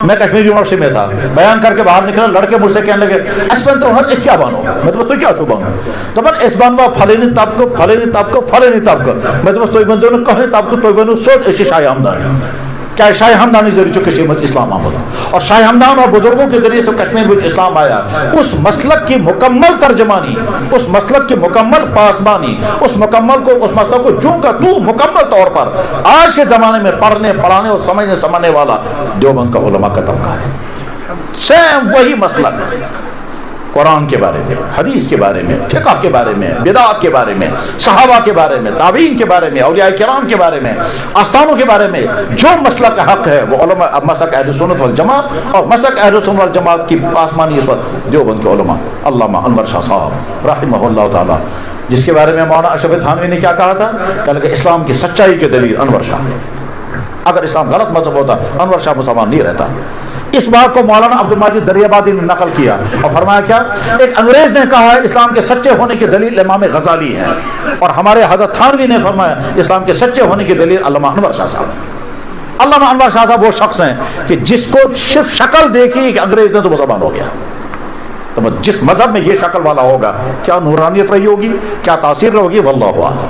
میں کشمیر یونیورسٹی میں تھا, بیان کر کے باہر نکلا, لڑکے مجھ سے کہنے لگے اسپن تو اس کیا بانو, میں تو کیا چھو بانو, تو میں اس بانوا فلانی طبقہ فلانی طبقہ فلانی طبقہ, میں تو تو بندوں نے کہے طبقہ تو بنو سوچ اسی شاہ ہمدانی کیا شاہ ہمدانی ذریعے جو کشمیر میں اسلام آمد, اور شاہ ہمدان اور بزرگوں کے ذریعے سے کشمیر میں اسلام آیا. اس مسلک کی مکمل ترجمانی, اس مسلک کی مکمل پاسبانی, اس مسلک کو جو کا تو مکمل طور پر آج کے زمانے میں پڑھنے پڑھانے اور سمجھنے والا دیوبند کا علماء کا طبقہ ہے. سیم وہی مسلک قرآن کے بارے میں, حدیث کے بارے میں, فقہ کے بارے میں, بدعات کے بارے میں, صحابہ کے بارے میں, تابعین کے بارے میں, اولیاء کرام کے بارے میں, آستانوں کے بارے میں جو مسلک حق ہے وہ علماء مسلک اہل سنت والجماعت, اور مسلک اہل سنت والجماعت کی پاسمانی اس وقت دیوبند کے علماء. علامہ انور شاہ صاحب رحمہ اللہ تعالی, جس کے بارے میں مولانا اشرف تھانوی نے کیا کہا تھا, کہ اسلام کی سچائی کے دلیل انور شاہ ہے. اگر اسلام غلط مذہب ہوتا انور شاہ مسلمان نہیں رہتا. اس بات کو مولانا عبد المجید دریابادی نے نقل کیا اور فرمایا کیا, ایک انگریز نے کہا ہے اسلام کے سچے ہونے کی دلیل امام غزالی ہے, اور ہمارے حضرت تھانوی نے فرمایا اسلام کے سچے ہونے کی دلیل علامہ انور شاہ صاحب. علامہ انور شاہ صاحب وہ شخص ہیں کہ جس کو صرف شکل دیکھی کہ انگریز نے تو مسلمان ہو گیا. تو جس مذہب میں یہ شکل والا ہوگا کیا نورانیت رہی ہوگی, کیا تاثیر رہی ہوگی, واللہ اعلم.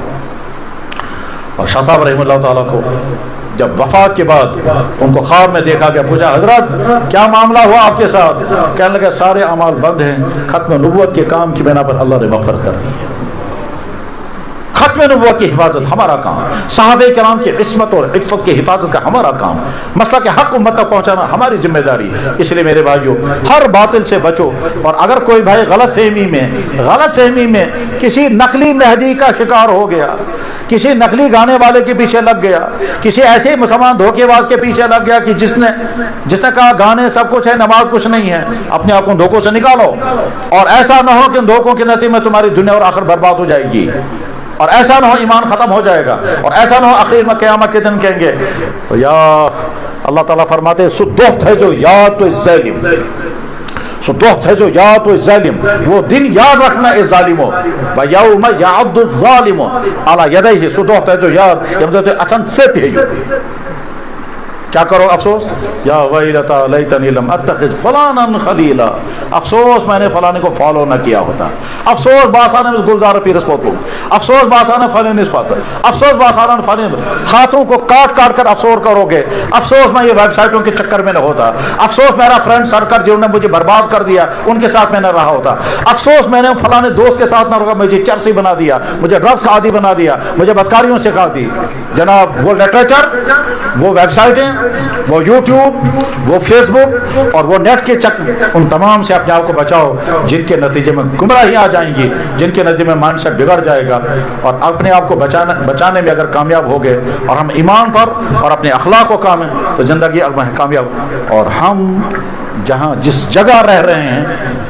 اور شاہ صاحب رحمہ اللہ تعالیٰ کو جب وفات کے بعد ان کو خواب میں دیکھا گیا, پوچھا حضرت کیا معاملہ ہوا آپ کے ساتھ, کہنے لگا سارے اعمال بند ہیں, ختم نبوت کے کام کی بنا پر اللہ نے مغفرت کر دی ہے. ختم نبوت کی حفاظت ہمارا کام, صحابہ کرام کی عصمت اور عفت کی حفاظت کا ہمارا کام, مسئلہ کے حق امت تک پہنچانا ہماری ذمہ داری. اس لیے میرے بھائیوں ہر باطل سے بچو, اور اگر کوئی بھائی غلط فہمی میں کسی نقلی مہدی کا شکار ہو گیا, کسی نقلی گانے والے کے پیچھے لگ گیا, کسی ایسے مسلمان دھوکے باز کے پیچھے لگ گیا کہ جس نے کہا گانے سب کچھ ہے نماز کچھ نہیں ہے, اپنے آپ کو دھوکوں سے نکالو, اور ایسا نہ ہو کہ ان دھوکوں کے نتیجے میں تمہاری دنیا اور آخر برباد ہو جائے گی, اور ایسا نہ ہو ایمان ختم ہو جائے گا, اور ایسا نہ ہو آخر میں قیامت کے دن کہیں گے یا اللہ تعالیٰ فرماتے ہیں سدوخت ہے جو یاد تو ظالم, سدوخت ہے جو یاد تو ظالم, وہ دن یاد رکھنا اس ظالموں, وَيَوْمَ يَعَضُّ الظَّالِمُ عَلَى يَدَيْهِ, سدوخت ہے جو یاد اچھن سے پیجو. کیا کرو افسوس, یا ویلتا لیتنی لم اتخذ فلانا خلیلا, افسوس میں نے فلانے کو فالو نہ کیا ہوتا, افسوس باسانا میں گلزار پیرس پوتو, افسوس باسانا فلے نسبت, افسوس باسانا فلے خاتون کو کاٹ کر افسوس کرو گے, افسوس میں یہ ویب سائٹوں کے چکر میں نہ ہوتا, افسوس میرا فرینڈ سرکل جنہوں نے مجھے برباد کر دیا ان کے ساتھ میں نہ رہا ہوتا, افسوس میں نے فلانے دوست کے ساتھ نہ رہا, مجھے چرسی بنا دیا, مجھے ڈرگس کا عادی بنا دیا, مجھے بدکاریوں سکھا دی. جناب وہ لٹریچر, وہ ویب سائٹیں, وہ یوٹیوب, وہ فیس بک اور وہ نیٹ کے ان تمام سے اپنے آپ کو بچاؤ جن کے نتیجے میں گمراہی آ جائیں گی, جن کے نتیجے میں مائنڈ سیٹ بگڑ جائے گا. اور اپنے آپ کو بچانے میں اگر کامیاب ہو گئے اور ہم ایمان پر اور اپنے اخلاق کو کام ہے تو زندگی کامیاب. اور ہم جس جگہ رہ رہے ہیں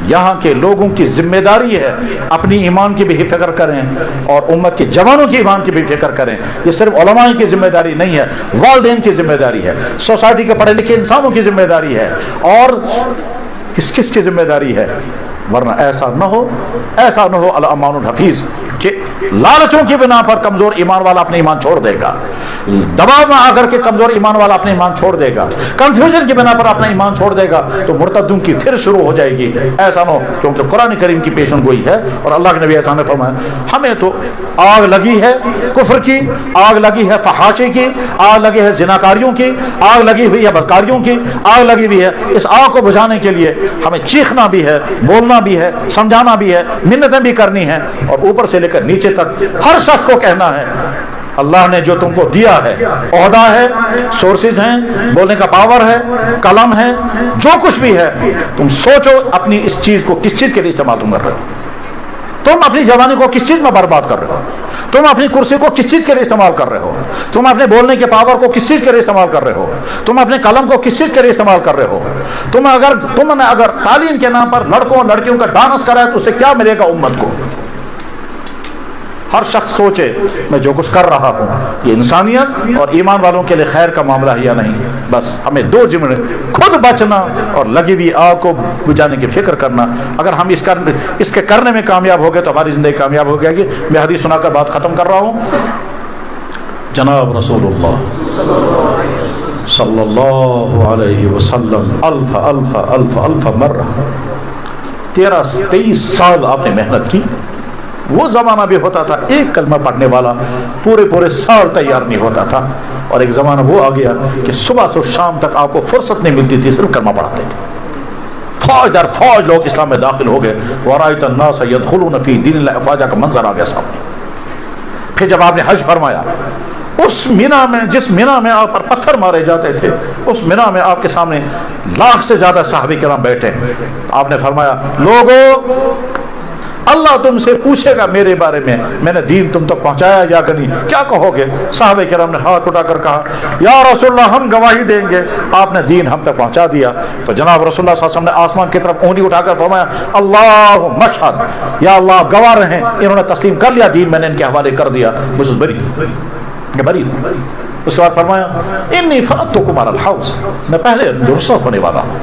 یہاں کے لوگوں کی ذمہ داری ہے اپنی ایمان کی بھی فکر کریں اور امت کے جوانوں کی ایمان کی بھی فکر کریں. یہ صرف علماء کی ذمہ داری نہیں ہے, والدین کی ذمہ داری ہے, سوسائٹی کے پڑھے لکھے انسانوں کی ذمہ داری ہے, اور کس کی ذمہ داری ہے. ورنہ ایسا نہ ہو الامان الحفیظ کہ لالچوں کی بنا پر کمزور ایمان والا اپنے ایمان چھوڑ دے گا, دباؤ میں آ کر کے کمزور ایمان والا اپنے ایمان چھوڑ دے گا, کنفیوژن کی بنا پر اپنا ایمان چھوڑ دے گا تو مرتدوں کی پھر شروع ہو جائے گی. ایسا نہ ہو, کیونکہ قرآن کریم کی پیشن گوئی ہے اور اللہ کے نبی ایسا نے فرمایا ہمیں تو آگ لگی ہے کفر کی, آگ لگی ہے فحاشی کی, آگ لگی ہے زناکاریوں کی, آگ لگی ہوئی ہے بدکاریوں کی, آگ لگی ہوئی ہے. اس آگ کو بجھانے کے لیے ہمیں چیخنا بھی ہے, بولنا بھی ہے, سمجھانا بھی ہے, منتیں بھی کرنی ہیں, اور اوپر سے لے کر نیچے تک ہر شخص کو کہنا ہے اللہ نے جو تم کو دیا ہے, عہدہ ہے, سورسز ہیں, بولنے کا پاور ہے, قلم ہے, جو کچھ بھی ہے, تم سوچو اپنی اس چیز کو کس چیز کے لیے استعمال تم کر رہے ہو, تم اپنی جوانی کو کس چیز میں برباد کر رہے ہو, تم اپنی کرسی کو کس چیز کے لیے استعمال کر رہے ہو, تم اپنے بولنے کے پاور کو کس چیز کے لیے استعمال کر رہے ہو, تم اپنے قلم کو کس چیز کے لیے استعمال کر رہے ہو. تم نے اگر تعلیم کے نام پر لڑکوں اور لڑکیوں کا ڈانس کرا ہے تو اس سے کیا ملے گا امت کو. ہر شخص سوچے میں جو کچھ کر رہا ہوں یہ انسانیت اور ایمان والوں کے لیے خیر کا معاملہ ہے یا نہیں. بس ہمیں دو ذمہ, خود بچنا اور لگی ہوئی آگ کو بجھانے کی فکر کرنا. اگر ہم اس کے کرنے میں کامیاب ہو گئے تو ہماری زندگی کامیاب ہو جائے گی. میں حدیث سنا کر بات ختم کر رہا ہوں. جناب رسول اللہ صلی اللہ علیہ وسلم الف الف الف الف مرہ 23 سال آپ نے محنت کی. وہ زمانہ بھی ہوتا تھا ایک کلمہ پڑھنے والا پورے سال تیار نہیں ہوتا تھا, اور ایک زمانہ وہ آ گیا کہ صبح سے شام تک آپ کو فرصت نہیں ملتی تھی, صرف کلمہ پڑھاتے تھے. فوج در فوج لوگ اسلام میں داخل ہو گئے. وَرَأَيْتَ النَّاسَ يَدْخُلُونَ فِي دِينِ اللَّهِ أَفْوَاجًا کا منظر آ گیا سامنے. پھر جب آپ نے حج فرمایا, اس مینا میں, جس مینا میں آپ پر پتھر مارے جاتے تھے, اس مینا میں آپ کے سامنے 1,00,000 سے زیادہ صحابہ کرام بیٹھے. آپ نے فرمایا, لوگوں اللہ تم سے پوچھے گا میرے بارے میں نے دین تم تک پہنچایا یا کہ نہیں, کیا کہو گے؟ صحابہ کرام نے ہاتھ اٹھا کر کہا, یا رسول اللہ ہم گواہی دیں گے آپ نے دین ہم تک پہنچا دیا. تو جناب رسول اللہ صلی اللہ علیہ وسلم نے آسمان کی طرف انگلی اٹھا کر فرمایا, اللہم اشہد, یا اللہ گواہ رہیں انہوں نے تسلیم کر لیا دین, میں نے ان کے حوالے کر دیا, مجھ سے بری ہوں. اس کے بعد فرمایا, انی فاتکم علی الحوض, میں پہلے رخصت ہونے والا ہوں.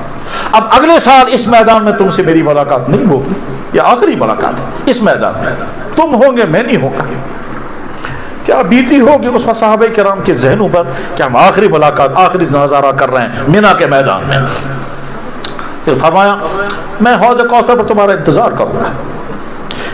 اب اگلے سال اس میدان میں تم سے میری ملاقات نہیں ہوگی, یہ آخری ملاقات ہے اس میدان میں, تم ہوں گے میں نہیں ہوں گا. کیا بیتی ہوگی اس صحابہ کرام کے ذہنوں پر کہ ہم آخری ملاقات, آخری نظارہ کر رہے ہیں مینا کے میدان میں. پھر فرمایا, میں حوض کوثر پر تمہارا انتظار کروں گا.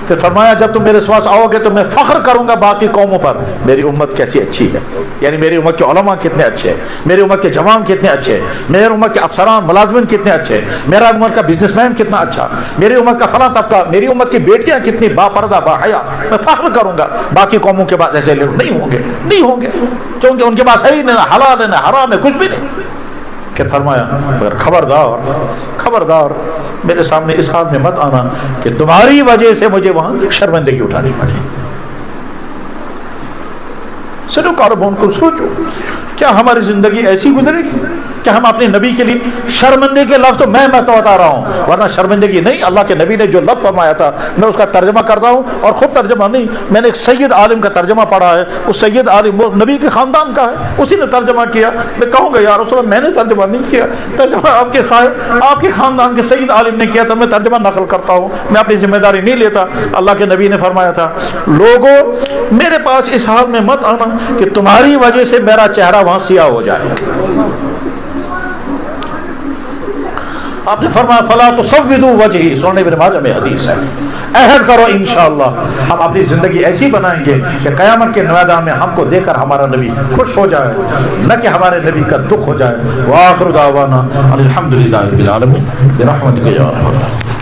پھر فرمایا, جب تم میرے پاس آؤ گے تو میں فخر کروں گا باقی قوموں پر, میری امت کیسی اچھی ہے, یعنی میری امت کے علماء کتنے اچھے ہیں, میری امت کے جوان کتنے اچھے ہیں, میری امت کے افسران ملازمین کتنے اچھے ہیں, میرا امت کا بزنس مین کتنا اچھا, میری امت کا فلاں طبقہ, میری امت کی بیٹیاں کتنی با پردہ با حیا. میں فخر کروں گا. باقی قوموں کے پاس ایسے لوگ نہیں ہوں گے کیونکہ ان کے پاس ہے ہی نہیں, نہ حلال ہے نہ حرام ہے, کچھ بھی نہیں. کہ فرمایا, مگر خبردار میرے سامنے اس حال میں مت آنا کہ تمہاری وجہ سے مجھے وہاں شرمندگی اٹھانی پڑے. چلو کاربون کو سوچو, کیا ہماری زندگی ایسی گزرے گی کہ ہم اپنے نبی کے لیے شرمندگی کے لفظ تو میں بتا رہا ہوں, ورنہ شرمندگی نہیں. اللہ کے نبی نے جو لفظ فرمایا تھا میں اس کا ترجمہ کرتا ہوں, اور خود ترجمہ نہیں, میں نے ایک سید عالم کا ترجمہ پڑھا ہے. اس سید عالم وہ نبی کے خاندان کا ہے, اسی نے ترجمہ کیا. میں کہوں گا یا رسول اللہ میں نے ترجمہ نہیں کیا, ترجمہ آپ کے صاحب آپ کے خاندان کے سید عالم نے کیا تھا, میں ترجمہ نقل کرتا ہوں, میں اپنی ذمہ داری نہیں لیتا. اللہ کے نبی نے فرمایا تھا, لوگوں میرے پاس اس حال میں مت آنا کہ تمہاری وجہ سے میرا چہرہ وہاں سیاہ ہو جائے. آپ نے فرمایا, فلا تصودوا وجہی, سنن ابن ماجہ میں حدیث ہے. عہد کرو انشاءاللہ ہم اپنی زندگی ایسی بنائیں گے کہ قیامت کے میدان میں ہم کو دیکھ کر ہمارا نبی خوش ہو جائے, نہ کہ ہمارے نبی کا دکھ ہو جائے. وآخر دعوانا الحمدللہ رب العالمین برحمتک یا ارحم الراحمین.